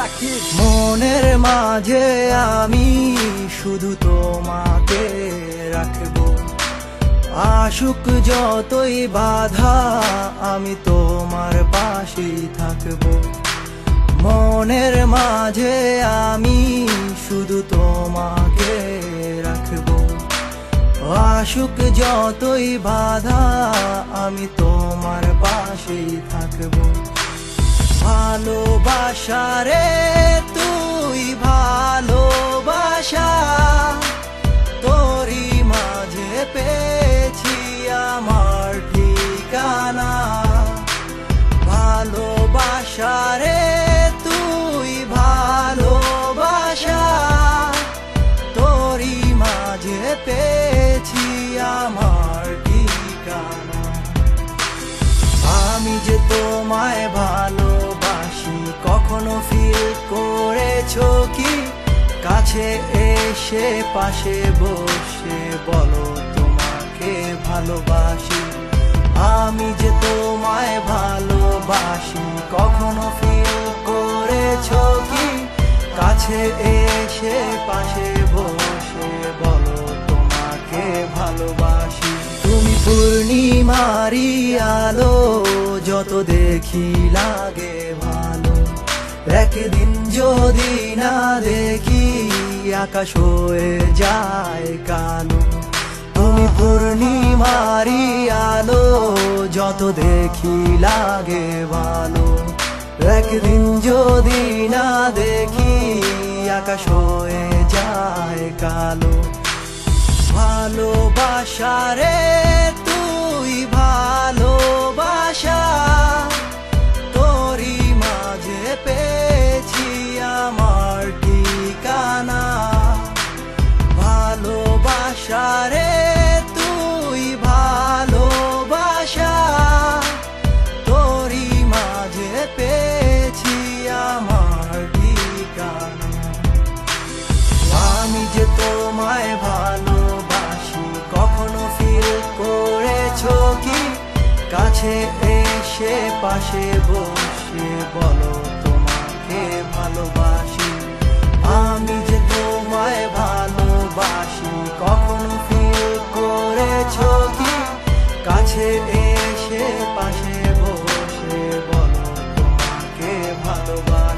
রাখি। মনের মাঝে আমি শুধু তোমাকে রাখবো, আসুক যতই বাধা আমি তোমার পাশেই থাকবো। মনের মাঝে আমি শুধু তোমাকে রাখবো, আসুক যতই বাধা আমি তোমার পাশেই থাকবো। ভালোবাসা রে তুই ভালোবাসা, তোরই মাঝে পেয়েছি আমার ঠিকানা। ভালোবাসা রে তুই ভালোবাসা, তোরই মাঝে পেয়েছি আমার ঠিকানা। আমি যে তোমায় ভালোবাসি কখনো ফিল করেছো কি? কাছে এসে পাশে বসে বলো তোমাকে ভালোবাসি। আমি যে তোমায় ভালোবাসি কখনো ফিল করেছো কি? কাছে এসে পাশে বসে বলো তোমাকে ভালোবাসি। তুমি পূর্ণিমারি আলো, যত দেখি লাগে ভালো। একদিন যদি না দেখি আকাশ হয়ে যায় কালো। তুমি পূর্ণিমারি আলো, যত দেখি লাগে ভালো। একদিন যদি না দেখি আকাশ হয়ে যায় কালো। ভালোবাসা রে তুই ভালোবাসা, তোরই মাঝে পেয়েছি আমার ঠিকানা। ভালোবাসা রে তুই ভালোবাসা, তোরই মাঝে পেয়েছি আমার ঠিকানা। আমি যে তোমায় ভালোবাসি কখনো ফিল করেছো কি? কাছে এসে পাশে বসে বলো তোমাকে ভালোবাসি। আমি যে তোমায় ভালোবাসি কখনো ফিল করেছো কি? কাছে এসে পাশে বসে বলো তোমাকে ভালোবাসি।